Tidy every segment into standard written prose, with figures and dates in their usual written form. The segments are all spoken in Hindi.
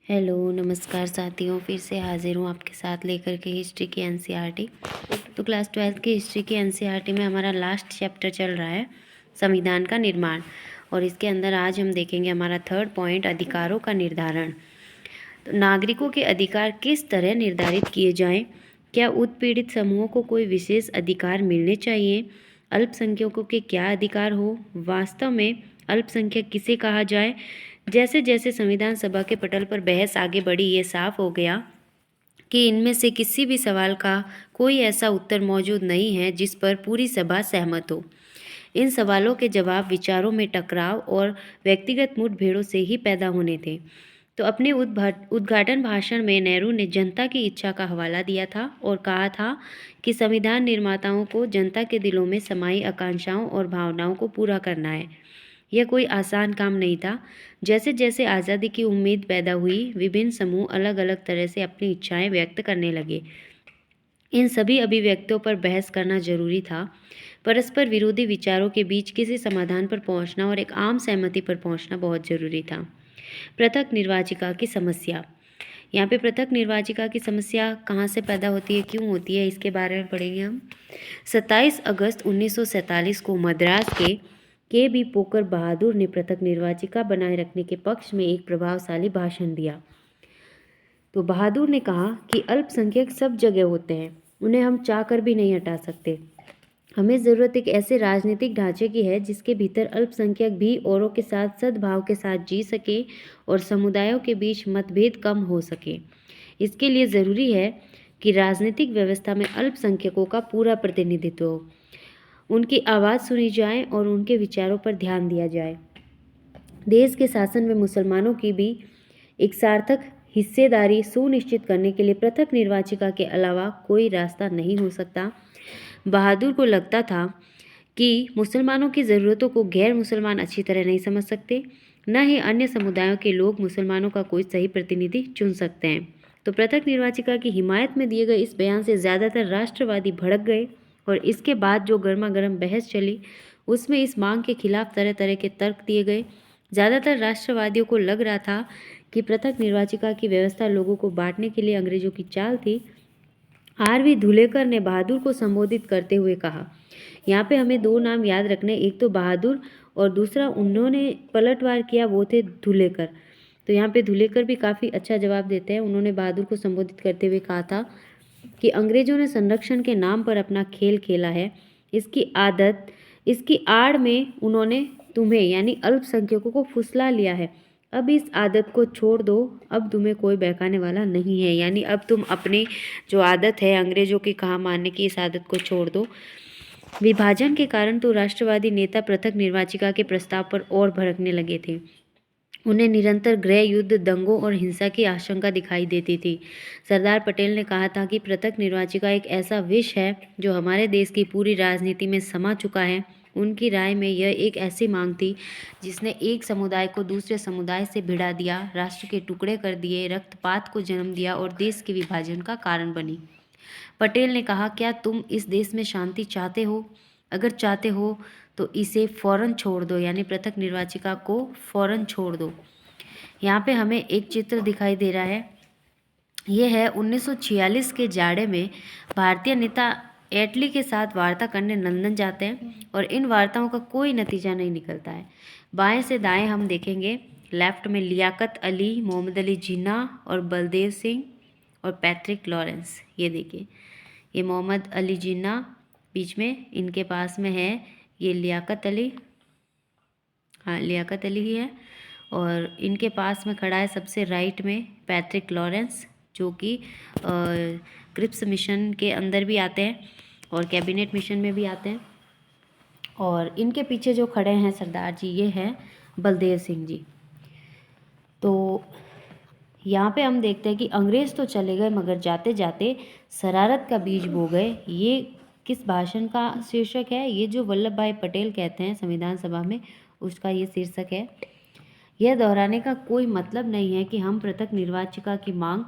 हेलो नमस्कार साथियों, फिर से हाजिर हूँ आपके साथ लेकर के हिस्ट्री की एनसीईआरटी। तो क्लास 12th की हिस्ट्री की एनसीईआरटी में हमारा लास्ट चैप्टर चल रहा है संविधान का निर्माण, और इसके अंदर आज हम देखेंगे हमारा थर्ड पॉइंट, अधिकारों का निर्धारण। तो नागरिकों के अधिकार किस तरह निर्धारित किए जाएं? क्या उत्पीड़ित समूहों को कोई विशेष अधिकार मिलने चाहिए? अल्पसंख्यकों के क्या अधिकार हो? वास्तव में अल्पसंख्यक किसे कहा जाए? जैसे जैसे संविधान सभा के पटल पर बहस आगे बढ़ी, ये साफ हो गया कि इनमें से किसी भी सवाल का कोई ऐसा उत्तर मौजूद नहीं है जिस पर पूरी सभा सहमत हो। इन सवालों के जवाब विचारों में टकराव और व्यक्तिगत मुठभेड़ों से ही पैदा होने थे। तो अपने उद्घाटन भाषण में नेहरू ने जनता की इच्छा का हवाला दिया था और कहा था कि संविधान निर्माताओं को जनता के दिलों में समाई आकांक्षाओं और भावनाओं को पूरा करना है। यह कोई आसान काम नहीं था। जैसे जैसे आज़ादी की उम्मीद पैदा हुई, विभिन्न समूह अलग अलग तरह से अपनी इच्छाएं व्यक्त करने लगे। इन सभी अभिव्यक्तियों पर बहस करना जरूरी था। परस्पर विरोधी विचारों के बीच किसी समाधान पर पहुंचना और एक आम सहमति पर पहुंचना बहुत जरूरी था। पृथक निर्वाचिका की समस्या। यहाँ पे पृथक निर्वाचिका की समस्या कहाँ से पैदा होती है, क्यों होती है, इसके बारे में पढ़ेंगे हम। 27 अगस्त 1947 को मद्रास के बी पोकर बहादुर ने पृथक निर्वाचिका बनाए रखने के पक्ष में एक प्रभावशाली भाषण दिया। तो बहादुर ने कहा कि अल्पसंख्यक सब जगह होते हैं, उन्हें हम चाहकर भी नहीं हटा सकते। हमें ज़रूरत एक ऐसे राजनीतिक ढांचे की है जिसके भीतर अल्पसंख्यक भी औरों के साथ सद्भाव के साथ जी सके और समुदायों के बीच मतभेद कम हो सके। इसके लिए ज़रूरी है कि राजनीतिक व्यवस्था में अल्पसंख्यकों का पूरा प्रतिनिधित्व हो, उनकी आवाज़ सुनी जाए और उनके विचारों पर ध्यान दिया जाए। देश के शासन में मुसलमानों की भी एक सार्थक हिस्सेदारी सुनिश्चित करने के लिए पृथक निर्वाचिका के अलावा कोई रास्ता नहीं हो सकता। बहादुर को लगता था कि मुसलमानों की ज़रूरतों को गैर मुसलमान अच्छी तरह नहीं समझ सकते, न ही अन्य समुदायों के लोग मुसलमानों का कोई सही प्रतिनिधि चुन सकते हैं। तो पृथक निर्वाचिका की हिमायत में दिए गए इस बयान से ज़्यादातर राष्ट्रवादी भड़क गए और इसके बाद जो गर्मा गर्म बहस चली उसमें इस मांग के खिलाफ तरह तरह के तर्क दिए गए। ज़्यादातर राष्ट्रवादियों को लग रहा था कि पृथक निर्वाचिका की व्यवस्था लोगों को बांटने के लिए अंग्रेजों की चाल थी। आर.वी. धुलेकर ने बहादुर को संबोधित करते हुए कहा, यहाँ पे हमें दो नाम याद रखने, एक तो बहादुर और दूसरा उन्होंने पलटवार किया वो थे धुलेकर। तो यहाँ पे धुलेकर भी काफ़ी अच्छा जवाब देते हैं। उन्होंने बहादुर को संबोधित करते हुए कहा था कि अंग्रेजों ने संरक्षण के नाम पर अपना खेल खेला है। इसकी आड़ में उन्होंने तुम्हें यानी अल्पसंख्यकों को फुसला लिया है। अब इस आदत को छोड़ दो, अब तुम्हें कोई बहकाने वाला नहीं है। यानी अब तुम अपनी जो आदत है अंग्रेजों की कहा मानने की, इस आदत को छोड़ दो। विभाजन के कारण तो राष्ट्रवादी नेता पृथक निर्वाचिका के प्रस्ताव पर और भड़कने लगे थे। उन्हें निरंतर गृह युद्ध, दंगों और हिंसा की आशंका दिखाई देती थी। सरदार पटेल ने कहा था कि पृथक निर्वाचिका एक ऐसा विष है जो हमारे देश की पूरी राजनीति में समा चुका है। उनकी राय में यह एक ऐसी मांग थी जिसने एक समुदाय को दूसरे समुदाय से भिड़ा दिया, राष्ट्र के टुकड़े कर दिए, रक्तपात को जन्म दिया और देश के विभाजन का कारण बनी। पटेल ने कहा, क्या तुम इस देश में शांति चाहते हो? अगर चाहते हो तो इसे फौरन छोड़ दो, यानी पृथक निर्वाचिका को फौरन छोड़ दो। यहाँ पे हमें एक चित्र दिखाई दे रहा है। ये है 1946 के जाड़े में भारतीय नेता एटली के साथ वार्ता करने लंदन जाते हैं और इन वार्ताओं का कोई नतीजा नहीं निकलता है। बाएं से दाएं हम देखेंगे, लेफ्ट में लियाकत अली, मोहम्मद अली जिन्ना और बलदेव सिंह और पैट्रिक लॉरेंस। ये देखिए, ये मोहम्मद अली जिन्ना बीच में, इनके पास में है ये लियाकत अली, हाँ लियाकत अली ही है, और इनके पास में खड़ा है सबसे राइट में पैट्रिक लॉरेंस, जो कि क्रिप्स मिशन के अंदर भी आते हैं और कैबिनेट मिशन में भी आते हैं। और इनके पीछे जो खड़े हैं सरदार जी, ये हैं बलदेव सिंह जी। तो यहाँ पे हम देखते हैं कि अंग्रेज़ तो चले गए मगर जाते जाते शरारत का बीज बो गए। ये किस भाषण का शीर्षक है? ये जो वल्लभ भाई पटेल कहते हैं संविधान सभा में, उसका ये शीर्षक है। यह दोहराने का कोई मतलब नहीं है कि हम पृथक निर्वाचिका की मांग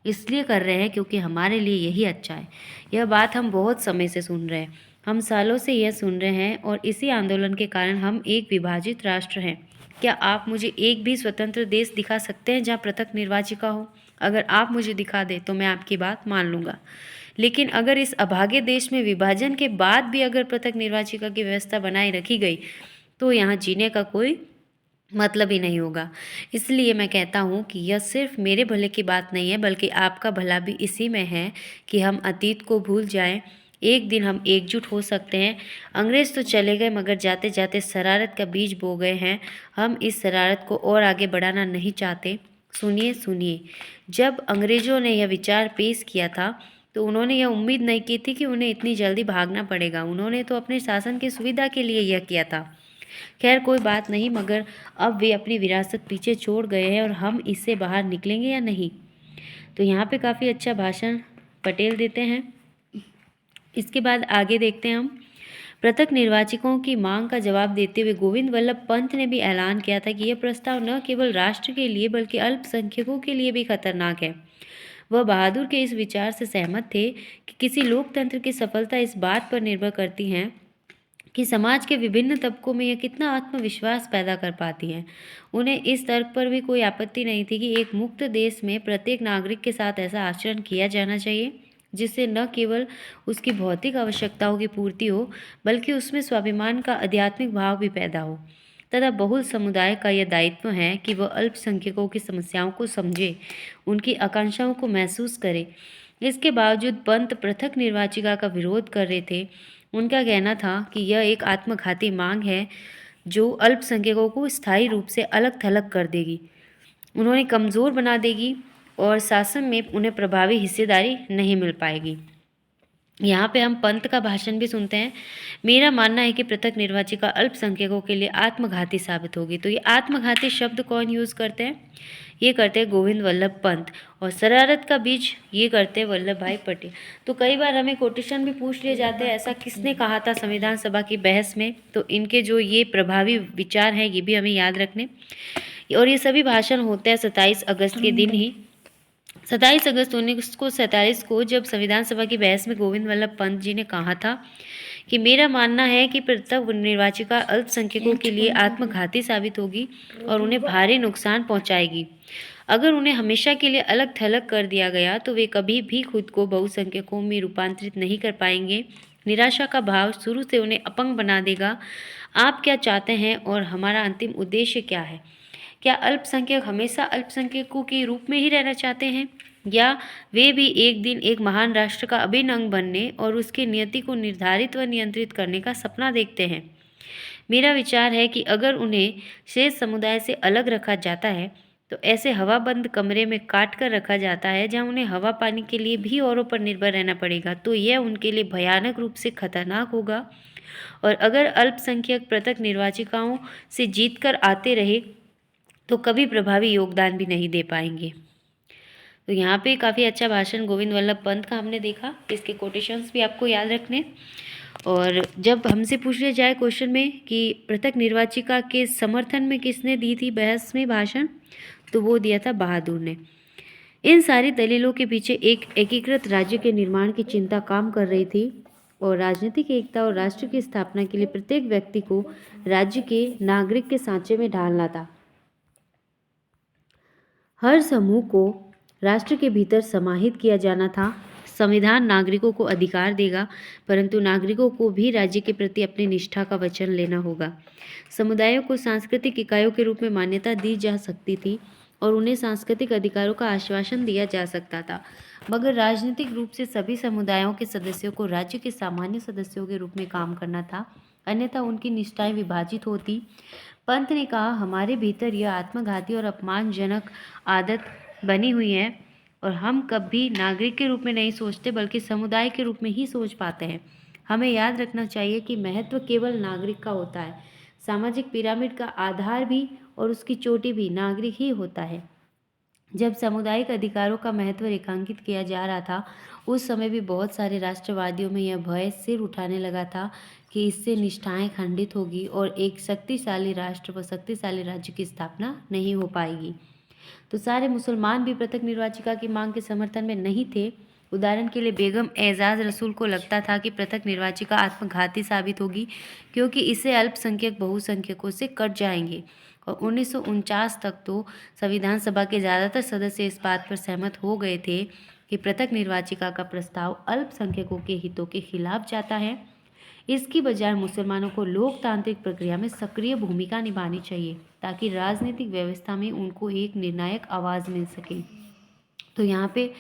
इसलिए कर रहे हैं क्योंकि हमारे लिए यही अच्छा है। यह बात हम बहुत समय से सुन रहे हैं, हम सालों से यह सुन रहे हैं और इसी आंदोलन के कारण हम एक विभाजित राष्ट्र हैं। क्या आप मुझे एक भी स्वतंत्र देश दिखा सकते हैं जहाँ पृथक निर्वाचिका हो? अगर आप मुझे दिखा दें तो मैं आपकी बात मान लूँगा, लेकिन अगर इस अभागे देश में विभाजन के बाद भी अगर पृथक निर्वाचिका की व्यवस्था बनाए रखी गई तो यहाँ जीने का कोई मतलब ही नहीं होगा। इसलिए मैं कहता हूँ कि यह सिर्फ मेरे भले की बात नहीं है, बल्कि आपका भला भी इसी में है कि हम अतीत को भूल जाएं। एक दिन हम एकजुट हो सकते हैं। अंग्रेज तो चले गए, मगर जाते जाते शरारत का बीज बो गए हैं। हम इस शरारत को और आगे बढ़ाना नहीं चाहते। सुनिए सुनिए, जब अंग्रेज़ों ने यह विचार पेश किया था तो उन्होंने यह उम्मीद नहीं की थी कि उन्हें इतनी जल्दी भागना पड़ेगा। उन्होंने तो अपने शासन की सुविधा के लिए यह किया था। खैर कोई बात नहीं, मगर अब वे अपनी विरासत पीछे छोड़ गए हैं और हम इससे बाहर निकलेंगे या नहीं? तो यहाँ पे काफ़ी अच्छा भाषण पटेल देते हैं। इसके बाद आगे देखते हैं हम। पृथक निर्वाचकों की मांग का जवाब देते हुए गोविंद वल्लभ पंत ने भी ऐलान किया था कि यह प्रस्ताव न केवल राष्ट्र के लिए बल्कि अल्पसंख्यकों के लिए भी खतरनाक है। वह बहादुर के इस विचार से सहमत थे कि किसी लोकतंत्र की सफलता इस बात पर निर्भर करती है कि समाज के विभिन्न तबकों में यह कितना आत्मविश्वास पैदा कर पाती हैं। उन्हें इस तर्क पर भी कोई आपत्ति नहीं थी कि एक मुक्त देश में प्रत्येक नागरिक के साथ ऐसा आचरण किया जाना चाहिए जिससे न केवल उसकी भौतिक आवश्यकताओं की पूर्ति हो, बल्कि उसमें स्वाभिमान का आध्यात्मिक भाव भी पैदा हो। तथा बहुल समुदाय का यह दायित्व है कि वह अल्पसंख्यकों की समस्याओं को समझे, उनकी आकांक्षाओं को महसूस करे। इसके बावजूद पंत पृथक निर्वाचिका का विरोध कर रहे थे। उनका कहना था कि यह एक आत्मघाती मांग है जो अल्पसंख्यकों को स्थायी रूप से अलग थलग कर देगी, उन्हें कमज़ोर बना देगी और शासन में उन्हें प्रभावी हिस्सेदारी नहीं मिल पाएगी। यहाँ पे हम पंत का भाषण भी सुनते हैं। मेरा मानना है कि पृथक निर्वाचिका अल्पसंख्यकों के लिए आत्मघाती साबित होगी। तो ये आत्मघाती शब्द कौन यूज़ करते हैं? ये करते हैं गोविंद वल्लभ पंत। और शरारत का बीज ये करते हैं वल्लभ भाई पटेल। तो कई बार हमें कोटेशन भी पूछ लिए जाते हैं, ऐसा किसने कहा था संविधान सभा की बहस में। तो इनके जो ये प्रभावी विचार हैं ये भी हमें याद रखने। और ये सभी भाषण होते हैं 27 अगस्त के दिन ही। 27 अगस्त 1947 को जब संविधान सभा की बहस में गोविंद वल्लभ पंत जी ने कहा था कि मेरा मानना है कि पृथक निर्वाचिका अल्पसंख्यकों के लिए आत्मघाती साबित होगी और उन्हें भारी नुकसान पहुंचाएगी। अगर उन्हें हमेशा के लिए अलग थलग कर दिया गया तो वे कभी भी खुद को बहुसंख्यकों में रूपांतरित नहीं कर पाएंगे। निराशा का भाव शुरू से उन्हें अपंग बना देगा। आप क्या चाहते हैं और हमारा अंतिम उद्देश्य क्या है? क्या अल्पसंख्यक हमेशा अल्पसंख्यकों के रूप में ही रहना चाहते हैं, या वे भी एक दिन एक महान राष्ट्र का अभिन्न अंग बनने और उसकी नियति को निर्धारित व नियंत्रित करने का सपना देखते हैं? मेरा विचार है कि अगर उन्हें शेष समुदाय से अलग रखा जाता है तो ऐसे हवाबंद कमरे में काट कर रखा जाता है जहां उन्हें हवा पानी के लिए भी औरों पर निर्भर रहना पड़ेगा, तो यह उनके लिए भयानक रूप से खतरनाक होगा। और अगर अल्पसंख्यक पृथक निर्वाचिकाओं से जीत कर आते रहे तो कभी प्रभावी योगदान भी नहीं दे पाएंगे। तो यहाँ पे काफ़ी अच्छा भाषण गोविंद वल्लभ पंत का हमने देखा। इसके कोटेशंस भी आपको याद रखने। और जब हमसे पूछ लिया जाए क्वेश्चन में कि पृथक निर्वाचिका के समर्थन में किसने दी थी बहस में भाषण, तो वो दिया था बहादुर ने। इन सारी दलीलों के पीछे एक एकीकृत राज्य के निर्माण की चिंता काम कर रही थी और राजनीतिक एकता और राष्ट्र की स्थापना के लिए प्रत्येक व्यक्ति को राज्य के नागरिक के सांचे में ढालना था। हर समूह को राष्ट्र के भीतर समाहित किया जाना था। संविधान नागरिकों को अधिकार देगा, परंतु नागरिकों को भी राज्य के प्रति अपनी निष्ठा का वचन लेना होगा। समुदायों को सांस्कृतिक इकाइयों के रूप में मान्यता दी जा सकती थी और उन्हें सांस्कृतिक अधिकारों का आश्वासन दिया जा सकता था, मगर राजनीतिक रूप से सभी समुदायों के सदस्यों को राज्य के सामान्य सदस्यों के रूप में काम करना था, अन्यथा उनकी निष्ठाएं विभाजित होती। पंत ने कहा, हमारे भीतर यह आत्मघाती और अपमानजनक आदत बनी हुई है और हम कभी नागरिक के रूप में नहीं सोचते बल्कि समुदाय के रूप में ही सोच पाते हैं। हमें याद रखना चाहिए कि महत्व केवल नागरिक का होता है। सामाजिक पिरामिड का आधार भी और उसकी चोटी भी नागरिक ही होता है। जब सामुदायिक अधिकारों का महत्व रेखांकित किया जा रहा था उस समय भी बहुत सारे राष्ट्रवादियों में यह भय सिर उठाने लगा था कि इससे निष्ठाएं खंडित होगी और एक शक्तिशाली राष्ट्र व शक्तिशाली राज्य की स्थापना नहीं हो पाएगी। तो सारे मुसलमान भी पृथक निर्वाचिका की मांग के समर्थन में नहीं थे। उदाहरण के लिए बेगम एजाज रसूल को लगता था कि पृथक निर्वाचिका आत्मघाती साबित होगी क्योंकि इससे अल्पसंख्यक बहुसंख्यकों से कट जाएंगे और 1949 तक तो संविधान सभा के ज़्यादातर सदस्य इस बात पर सहमत हो गए थे कि पृथक निर्वाचिका का प्रस्ताव अल्पसंख्यकों के हितों के खिलाफ जाता है। इसकी बजाय मुसलमानों को लोकतांत्रिक प्रक्रिया में सक्रिय भूमिका निभानी चाहिए ताकि राजनीतिक व्यवस्था में उनको एक निर्णायक आवाज़ मिल सके। तो यहाँ पे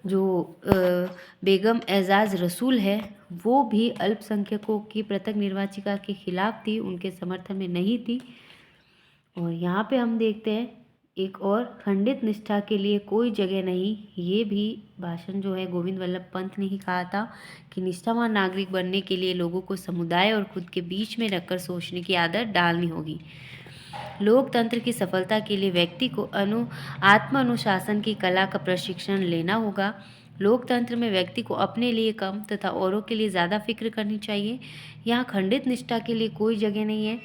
जो बेगम एजाज रसूल है वो भी अल्पसंख्यकों की पृथक निर्वाचिका के खिलाफ थी, उनके समर्थन में नहीं थी। और यहाँ पे हम देखते हैं एक और, खंडित निष्ठा के लिए कोई जगह नहीं। ये भी भाषण जो है गोविंद वल्लभ पंत ने ही कहा था कि निष्ठावान नागरिक बनने के लिए लोगों को समुदाय और खुद के बीच में रखकर सोचने की आदत डालनी होगी। लोकतंत्र की सफलता के लिए व्यक्ति को आत्म अनुशासन की कला का प्रशिक्षण लेना होगा। लोकतंत्र में व्यक्ति को अपने लिए कम तथा औरों के लिए ज़्यादा फिक्र करनी चाहिए। यहाँ खंडित निष्ठा के लिए कोई जगह नहीं है।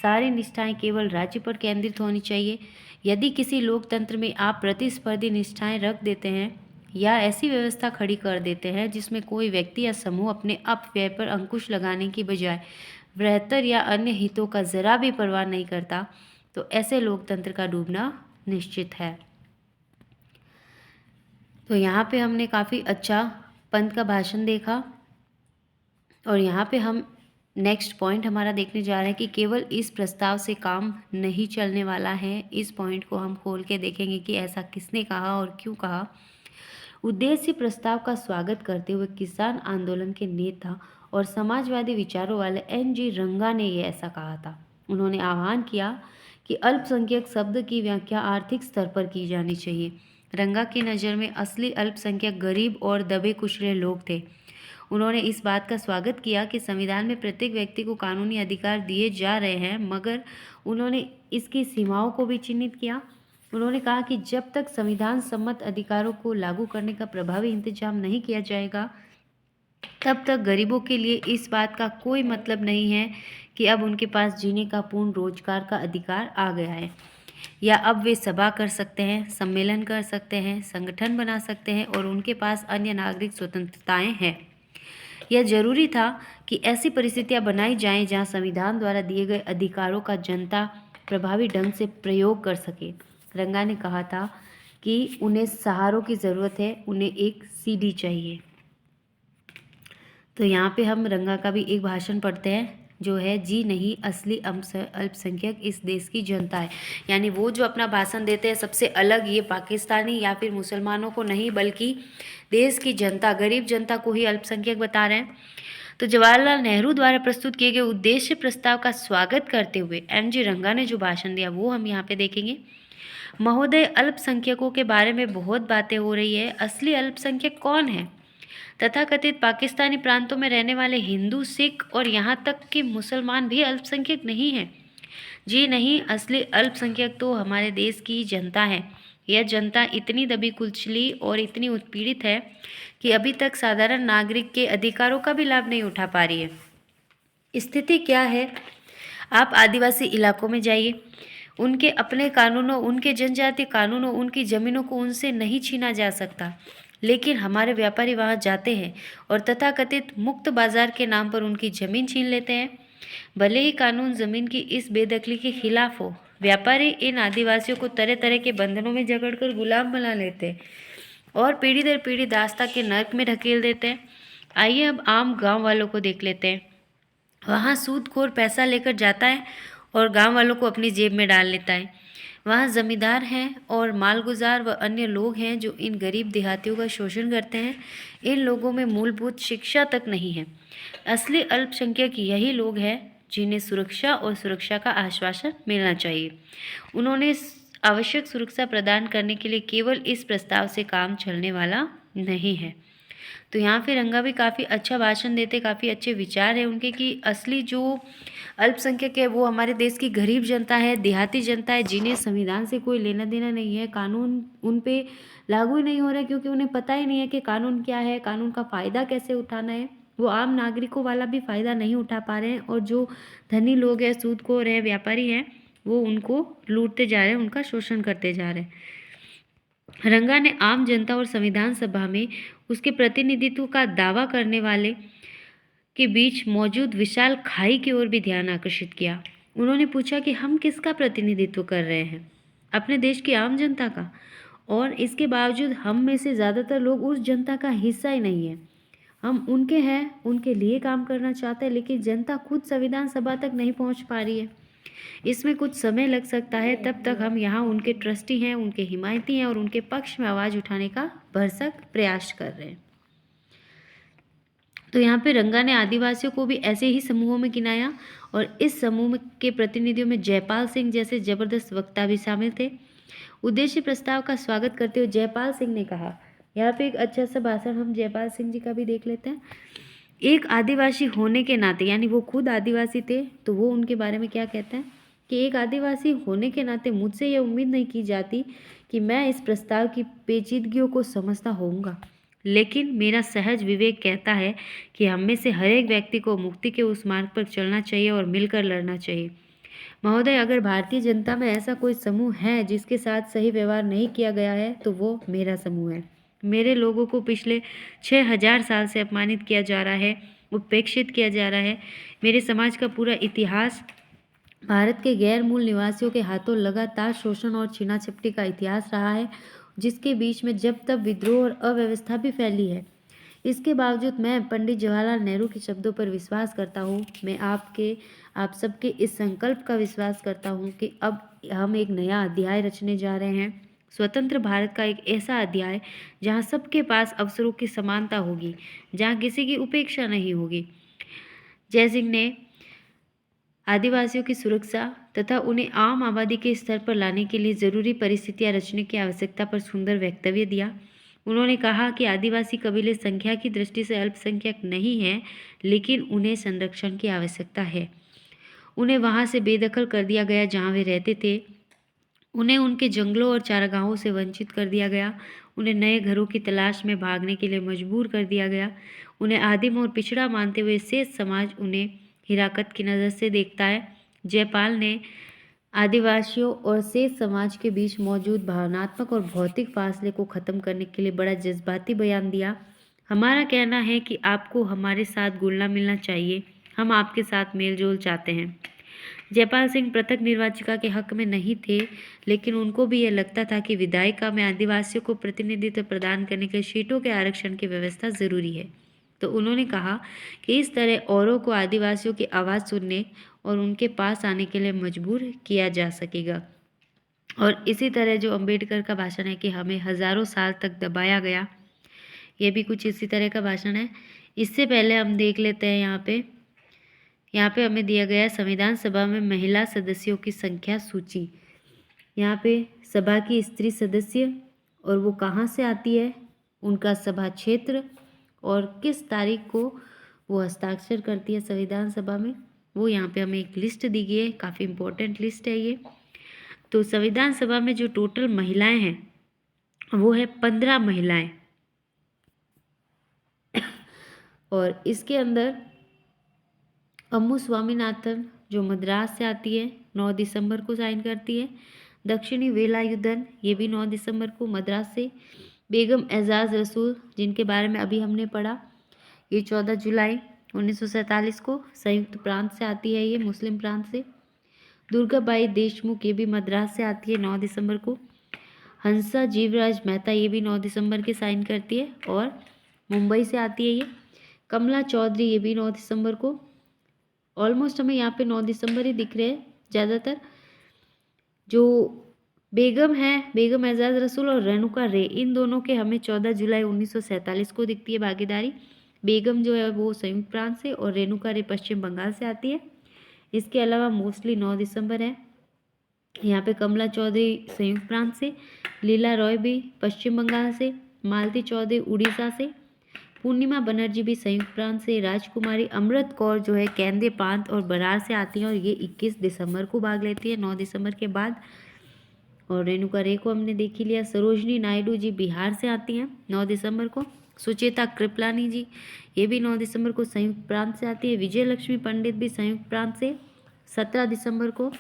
सारी निष्ठाएं केवल राज्य पर केंद्रित होनी चाहिए। यदि किसी लोकतंत्र में आप प्रतिस्पर्धी निष्ठाएं रख देते हैं या ऐसी व्यवस्था खड़ी कर देते हैं जिसमें कोई व्यक्ति या समूह अपने अपव्यय पर अंकुश लगाने की बजाय बृहत्तर या अन्य हितों का जरा भी परवाह नहीं करता, तो ऐसे लोकतंत्र का डूबना निश्चित है। तो यहाँ पे हमने काफ़ी अच्छा पंत का भाषण देखा और यहाँ पे हम नेक्स्ट पॉइंट हमारा देखने जा रहे हैं कि केवल इस प्रस्ताव से काम नहीं चलने वाला है। इस पॉइंट को हम खोल के देखेंगे कि ऐसा किसने कहा और क्यों कहा। उद्देश्य प्रस्ताव का स्वागत करते हुए किसान आंदोलन के नेता और समाजवादी विचारों वाले NG रंगा ने यह ऐसा कहा था। उन्होंने आह्वान किया कि अल्पसंख्यक शब्द की व्याख्या आर्थिक स्तर पर की जानी चाहिए। रंगा की नज़र में असली अल्पसंख्यक गरीब और दबे कुचले लोग थे। उन्होंने इस बात का स्वागत किया कि संविधान में प्रत्येक व्यक्ति को कानूनी अधिकार दिए जा रहे हैं, मगर उन्होंने इसकी सीमाओं को भी चिन्हित किया। उन्होंने कहा कि जब तक संविधान सम्मत अधिकारों को लागू करने का प्रभावी इंतजाम नहीं किया जाएगा, तब तक गरीबों के लिए इस बात का कोई मतलब नहीं है कि अब उनके पास जीने का पूर्ण रोजगार का अधिकार आ गया है, या अब वे सभा कर सकते हैं, सम्मेलन कर सकते हैं, संगठन बना सकते हैं और उनके पास अन्य नागरिक स्वतंत्रताएं हैं। यह जरूरी था कि ऐसी परिस्थितियां बनाई जाएं जहां संविधान द्वारा दिए गए अधिकारों का जनता प्रभावी ढंग से प्रयोग कर सके। रंगा ने कहा था कि उन्हें सहारों की ज़रूरत है, उन्हें एक सीढ़ी चाहिए। तो यहाँ पे हम रंगा का भी एक भाषण पढ़ते हैं जो है, जी नहीं, असली अल्पसंख्यक इस देश की जनता है। यानी वो जो अपना भाषण देते हैं सबसे अलग ये पाकिस्तानी या फिर मुसलमानों को नहीं बल्कि देश की जनता, गरीब जनता को ही अल्पसंख्यक बता रहे हैं। तो जवाहरलाल नेहरू द्वारा प्रस्तुत किए गए उद्देश्य प्रस्ताव का स्वागत करते हुए NG रंगा ने जो भाषण दिया वो हम यहाँ पे देखेंगे। महोदय, अल्पसंख्यकों के बारे में बहुत बातें हो रही है। असली अल्पसंख्यक कौन है? तथाकथित पाकिस्तानी प्रांतों में रहने वाले हिंदू, सिख और यहाँ तक कि मुसलमान भी अल्पसंख्यक नहीं हैं। जी नहीं, असली अल्पसंख्यक तो हमारे देश की जनता है। यह जनता इतनी दबी कुचली और इतनी उत्पीड़ित है कि अभी तक साधारण नागरिक के अधिकारों का भी लाभ नहीं उठा पा रही है। स्थिति क्या है? आप आदिवासी इलाकों में जाइए, उनके अपने कानूनों, उनके जनजातीय कानूनों, उनकी ज़मीनों को उनसे नहीं छीना जा सकता, लेकिन हमारे व्यापारी वहां जाते हैं और तथाकथित मुक्त बाजार के नाम पर उनकी ज़मीन छीन लेते हैं। भले ही कानून ज़मीन की इस बेदखली के खिलाफ हो, व्यापारी इन आदिवासियों को तरह तरह के बंधनों में जकड़कर गुलाम बना लेते हैं और पीढ़ी दर पीढ़ी दास्ता के नर्क में ढकेल देते हैं। आइए अब आम गांव वालों को देख लेते हैं। वहाँ सूदखोर पैसा लेकर जाता है और गांव वालों को अपनी जेब में डाल लेता है। वहाँ जमींदार हैं और मालगुजार व अन्य लोग हैं जो इन गरीब देहातियों का शोषण करते हैं। इन लोगों में मूलभूत शिक्षा तक नहीं है। असली अल्पसंख्यक यही लोग हैं जिन्हें सुरक्षा और सुरक्षा का आश्वासन मिलना चाहिए। उन्होंने आवश्यक सुरक्षा प्रदान करने के लिए केवल इस प्रस्ताव से काम चलने वाला नहीं है। तो यहाँ पे रंगा भी काफ़ी अच्छा भाषण देते, काफ़ी अच्छे विचार हैं उनके कि असली जो अल्पसंख्यक है वो हमारे देश की गरीब जनता है, देहाती जनता है, जिन्हें संविधान से कोई लेना देना नहीं है। कानून उन पे लागू ही नहीं हो रहा है क्योंकि उन्हें पता ही नहीं है कि कानून क्या है, कानून का फ़ायदा कैसे उठाना है। वो आम नागरिकों वाला भी फ़ायदा नहीं उठा पा रहे हैं और जो धनी लोग हैं, सूदखोर हैं, व्यापारी हैं, वो उनको लूटते जा रहे हैं, उनका शोषण करते जा रहे हैं। रंगा ने आम जनता और संविधान सभा में उसके प्रतिनिधित्व का दावा करने वाले के बीच मौजूद विशाल खाई की ओर भी ध्यान आकर्षित किया। उन्होंने पूछा कि हम किसका प्रतिनिधित्व कर रहे हैं? अपने देश की आम जनता का। और इसके बावजूद हम में से ज़्यादातर लोग उस जनता का हिस्सा ही नहीं है। हम उनके हैं, उनके लिए काम करना चाहते हैं, लेकिन जनता खुद संविधान सभा तक नहीं पहुंच पा रही है। इसमें कुछ समय लग सकता है, तब तक हम यहाँ उनके ट्रस्टी हैं, उनके हिमायती हैं और उनके पक्ष में आवाज़ उठाने का भरसक प्रयास कर रहे हैं। तो यहाँ पे रंगा ने आदिवासियों को भी ऐसे ही समूहों में गिनाया और इस समूह के प्रतिनिधियों में जयपाल सिंह जैसे जबरदस्त वक्ता भी शामिल थे। उद्देश्य प्रस्ताव का स्वागत करते हुए जयपाल सिंह ने कहा, यहाँ पे एक अच्छा सा भाषण हम जयपाल सिंह जी का भी देख लेते हैं। एक आदिवासी होने के नाते, यानी वो खुद आदिवासी थे, तो वो उनके बारे में क्या कहते हैं कि एक आदिवासी होने के नाते मुझसे ये उम्मीद नहीं की जाती कि मैं इस प्रस्ताव की पेचीदगियों को समझता होऊंगा, लेकिन मेरा सहज विवेक कहता है कि हम में से हर एक व्यक्ति को मुक्ति के उस मार्ग पर चलना चाहिए और मिलकर लड़ना चाहिए। महोदय, अगर भारतीय जनता में ऐसा कोई समूह है जिसके साथ सही व्यवहार नहीं किया गया है तो वो मेरा समूह है। मेरे लोगों को पिछले 6000 साल से अपमानित किया जा रहा है, उपेक्षित किया जा रहा है। मेरे समाज का पूरा इतिहास भारत के गैर मूल निवासियों के हाथों लगातार शोषण और छीना झपटी का इतिहास रहा है, जिसके बीच में जब तब विद्रोह और अव्यवस्था भी फैली है। इसके बावजूद मैं पंडित जवाहरलाल नेहरू के शब्दों पर विश्वास करता हूँ। मैं आप सबके इस संकल्प का विश्वास करता हूँ कि अब हम एक नया अध्याय रचने जा रहे हैं, स्वतंत्र भारत का एक ऐसा अध्याय जहाँ सबके पास अवसरों की समानता होगी, जहाँ किसी की उपेक्षा नहीं होगी। जय सिंह ने आदिवासियों की सुरक्षा तथा उन्हें आम आबादी के स्तर पर लाने के लिए जरूरी परिस्थितियां रचने की आवश्यकता पर सुंदर वक्तव्य दिया। उन्होंने कहा कि आदिवासी कबीले संख्या की दृष्टि से अल्पसंख्यक नहीं हैं, लेकिन उन्हें संरक्षण की आवश्यकता है। उन्हें वहां से बेदखल कर दिया गया जहां वे रहते थे। उन्हें उनके जंगलों और चारागाहों से वंचित कर दिया गया। उन्हें नए घरों की तलाश में भागने के लिए मजबूर कर दिया गया। उन्हें आदिम और पिछड़ा मानते हुए शेष समाज उन्हें हिराकत की नज़र से देखता है। जयपाल ने आदिवासियों और शेष समाज के बीच मौजूद भावनात्मक और भौतिक फासले को ख़त्म करने के लिए बड़ा जज्बाती बयान दिया। हमारा कहना है कि आपको हमारे साथ घुलना मिलना चाहिए। हम आपके साथ मेलजोल चाहते हैं। जयपाल सिंह पृथक निर्वाचिका के हक में नहीं थे, लेकिन उनको भी यह लगता था कि विधायिका में आदिवासियों को प्रतिनिधित्व प्रदान करने के सीटों के आरक्षण की व्यवस्था जरूरी है। तो उन्होंने कहा कि इस तरह औरों को आदिवासियों की आवाज़ सुनने और उनके पास आने के लिए मजबूर किया जा सकेगा। और इसी तरह जो अंबेडकर का भाषण है कि हमें हजारों साल तक दबाया गया, ये भी कुछ इसी तरह का भाषण है। इससे पहले हम देख लेते हैं यहाँ पे हमें दिया गया संविधान सभा में महिला सदस्यों की संख्या सूची। यहाँ पे सभा की स्त्री सदस्य और वो कहाँ से आती है, उनका सभा क्षेत्र और किस तारीख को वो हस्ताक्षर करती है संविधान सभा में, वो यहाँ पे हमें एक लिस्ट दी गई है। काफ़ी इम्पोर्टेंट लिस्ट है ये। तो संविधान सभा में जो टोटल महिलाएं हैं वो है 15 महिलाएं। और इसके अंदर अम्मू स्वामीनाथन जो मद्रास से आती है 9 दिसंबर को साइन करती है। दक्षिणी वेलायुधन ये भी 9 दिसंबर को मद्रास से। बेगम एजाज रसूल जिनके बारे में अभी हमने पढ़ा, ये 14 जुलाई 1947 को संयुक्त प्रांत से आती है, ये मुस्लिम प्रांत से। दुर्गाबाई देशमुख ये भी मद्रास से आती है 9 दिसंबर को। हंसा जीवराज मेहता ये भी 9 दिसंबर के साइन करती है और मुंबई से आती है ये। कमला चौधरी ये भी 9 दिसंबर को। ऑलमोस्ट हमें यहाँ पे 9 दिसंबर ही दिख रहे हैं ज़्यादातर। जो बेगम है, बेगम एजाज रसूल और रेणुका रे, इन दोनों के हमें 14 जुलाई 1947 को दिखती है भागीदारी। बेगम जो है वो संयुक्त प्रांत से और रेणुका रे पश्चिम बंगाल से आती है। इसके अलावा मोस्टली 9 दिसंबर है। यहाँ पे कमला चौधरी संयुक्त प्रांत से, लीला रॉय भी पश्चिम बंगाल से, मालती चौधरी उड़ीसा से, पूर्णिमा बनर्जी भी संयुक्त प्रांत से, राजकुमारी अमृत कौर जो है केंद्रीय प्रांत और बरार से आती हैं और ये 21 दिसंबर को भाग लेती है 9 दिसंबर के बाद। और रेणुका रे को हमने देख ही लिया। सरोजनी नायडू जी बिहार से आती हैं 9 दिसंबर को। सुचेता कृपलानी जी ये भी 9 दिसंबर को संयुक्त प्रांत से आती है। विजय लक्ष्मी पंडित भी संयुक्त प्रांत से 17 दिसंबर को।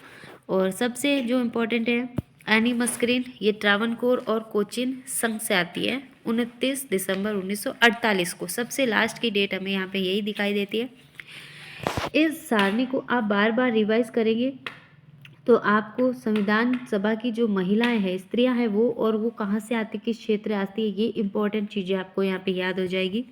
और सबसे जो इम्पोर्टेंट है एनी मस्करीन, ये ट्रावनकोर और कोचिन संघ से आती है 29 दिसंबर 1948 को। सबसे लास्ट की डेट हमें यहाँ पे यही दिखाई देती है। इस सारणी को आप बार बार रिवाइज करेंगे तो आपको संविधान सभा की जो महिलाएं हैं, स्त्रियां हैं, वो और वो कहाँ से आती, किस क्षेत्र आती है, ये इंपॉर्टेंट चीज़ें आपको यहाँ पे याद हो जाएगी।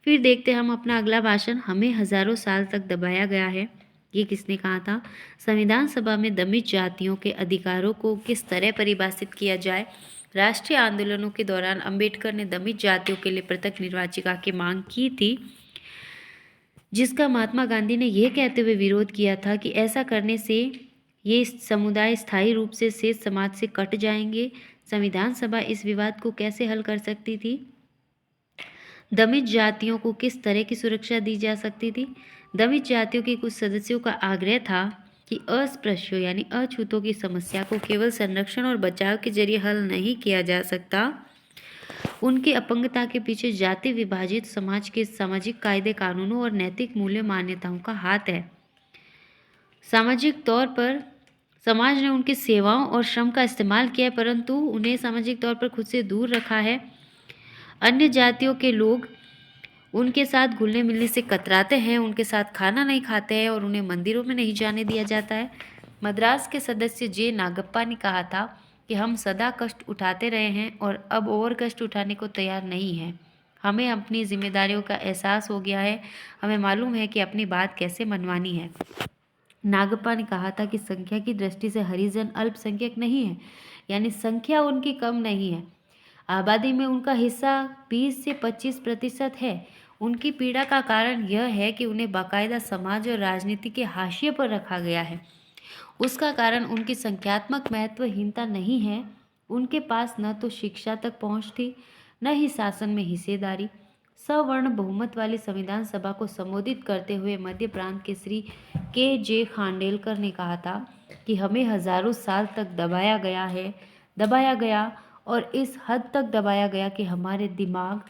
फिर देखते हैं हम अपना अगला भाषण। हमें हजारों साल तक दबाया गया है, ये किसने कहा था। संविधान सभा में दमित जातियों के अधिकारों को किस तरह परिभाषित किया जाए। राष्ट्रीय आंदोलनों के दौरान अंबेडकर ने दमित जातियों के लिए पृथक निर्वाचिका की मांग की थी, जिसका महात्मा गांधी ने यह कहते हुए विरोध किया था कि ऐसा करने से ये समुदाय स्थायी रूप से शेष समाज से कट जाएंगे। संविधान सभा इस विवाद को कैसे हल कर सकती थी। दमित जातियों को किस तरह की सुरक्षा दी जा सकती थी। दमित जातियों के कुछ सदस्यों का आग्रह था कि अस्पृश्यों यानी अछूतों की समस्या को केवल संरक्षण और बचाव के जरिए हल नहीं किया जा सकता। उनकी अपंगता के पीछे जाति विभाजित समाज के सामाजिक कायदे कानूनों और नैतिक मूल्य मान्यताओं का हाथ है। सामाजिक तौर पर समाज ने उनकी सेवाओं और श्रम का इस्तेमाल किया है, परंतु उन्हें सामाजिक तौर पर खुद से दूर रखा है। अन्य जातियों के लोग उनके साथ घुलने मिलने से कतराते हैं, उनके साथ खाना नहीं खाते हैं और उन्हें मंदिरों में नहीं जाने दिया जाता है। मद्रास के सदस्य जे नागप्पा ने कहा था कि हम सदा कष्ट उठाते रहे हैं और अब और कष्ट उठाने को तैयार नहीं हैं। हमें अपनी जिम्मेदारियों का एहसास हो गया है, हमें मालूम है कि अपनी बात कैसे मनवानी है। नागप्पा ने कहा था कि संख्या की दृष्टि से हरिजन अल्पसंख्यक नहीं है, यानी संख्या उनकी कम नहीं है। आबादी में उनका हिस्सा 20 से 25% है। उनकी पीड़ा का कारण यह है कि उन्हें बाकायदा समाज और राजनीति के हाशिए पर रखा गया है। उसका कारण उनकी संख्यात्मक महत्वहीनता नहीं है। उनके पास न तो शिक्षा तक पहुंच थी, न ही शासन में हिस्सेदारी। सवर्ण बहुमत वाली संविधान सभा को संबोधित करते हुए मध्य प्रांत के श्री के जे खांडेलकर ने कहा था कि हमें हजारों साल तक दबाया गया और इस हद तक दबाया गया कि हमारे दिमाग,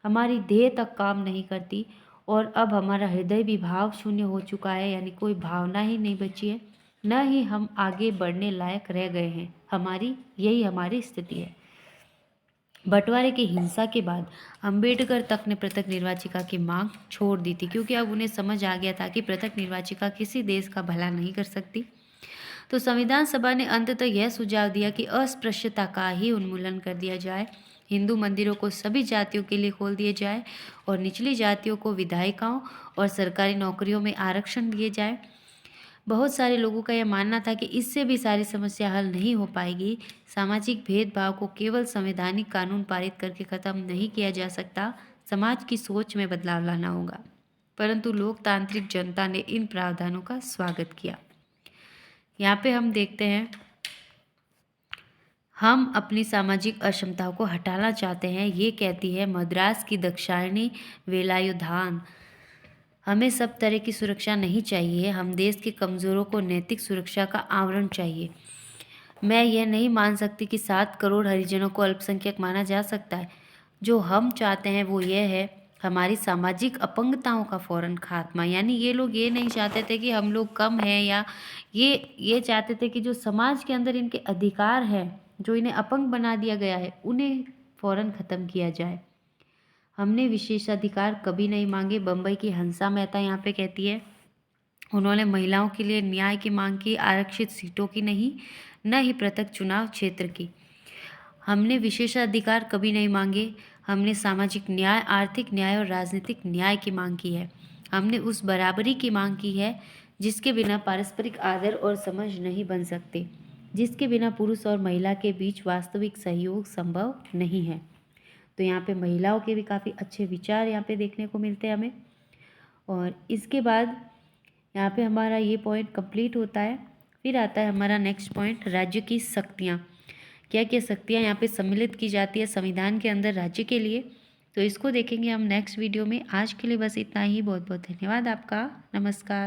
हमारी देह तक काम नहीं करती और अब हमारा हृदय भी भाव शून्य हो चुका है, यानी कोई भावना ही नहीं बची है, न ही हम आगे बढ़ने लायक रह गए हैं। हमारी स्थिति है। बंटवारे की हिंसा के बाद अंबेडकर तक ने पृथक निर्वाचिका की मांग छोड़ दी थी, क्योंकि अब उन्हें समझ आ गया था कि पृथक निर्वाचिका किसी देश का भला नहीं कर सकती। तो संविधान सभा ने अंततः यह सुझाव दिया कि अस्पृश्यता का ही उन्मूलन कर दिया जाए, हिंदू मंदिरों को सभी जातियों के लिए खोल दिए जाए और निचली जातियों को विधायिकाओं और सरकारी नौकरियों में आरक्षण दिए जाए। बहुत सारे लोगों का यह मानना था कि इससे भी सारी समस्या हल नहीं हो पाएगी। सामाजिक भेदभाव को केवल संवैधानिक कानून पारित करके खत्म नहीं किया जा सकता, समाज की सोच में बदलाव लाना होगा। परंतु लोकतांत्रिक जनता ने इन प्रावधानों का स्वागत किया। यहाँ पे हम देखते हैं, हम अपनी सामाजिक अक्षमताओं को हटाना चाहते हैं, ये कहती है मद्रास की दाक्षायणी वेलायुधान। हमें सब तरह की सुरक्षा नहीं चाहिए, हम देश के कमज़ोरों को नैतिक सुरक्षा का आवरण चाहिए। मैं यह नहीं मान सकती कि 7 करोड़ हरिजनों को अल्पसंख्यक माना जा सकता है। जो हम चाहते हैं वो यह है हमारी सामाजिक अपंगताओं का फौरन खात्मा। यानी ये लोग ये नहीं चाहते थे कि हम लोग कम हैं, या ये चाहते थे कि जो समाज के अंदर इनके अधिकार हैं, जो इन्हें अपंग बना दिया गया है, उन्हें फ़ौरन ख़त्म किया जाए। हमने विशेषाधिकार कभी नहीं मांगे। बम्बई की हंसा मेहता यहाँ पे कहती है, उन्होंने महिलाओं के लिए न्याय की मांग की, आरक्षित सीटों की नहीं, न ही पृथक चुनाव क्षेत्र की। हमने विशेषाधिकार कभी नहीं मांगे, हमने सामाजिक न्याय, आर्थिक न्याय और राजनीतिक न्याय की मांग की है। हमने उस बराबरी की मांग की है जिसके बिना पारस्परिक आदर और समझ नहीं बन सकते, जिसके बिना पुरुष और महिला के बीच वास्तविक सहयोग संभव नहीं है। तो यहाँ पे महिलाओं के भी काफ़ी अच्छे विचार यहाँ पे देखने को मिलते हैं हमें। और इसके बाद यहाँ पे हमारा ये पॉइंट कंप्लीट होता है। फिर आता है हमारा नेक्स्ट पॉइंट, राज्य की शक्तियाँ। क्या क्या शक्तियाँ यहाँ पे सम्मिलित की जाती है संविधान के अंदर राज्य के लिए, तो इसको देखेंगे हम नेक्स्ट वीडियो में। आज के लिए बस इतना ही। बहुत बहुत धन्यवाद आपका। नमस्कार।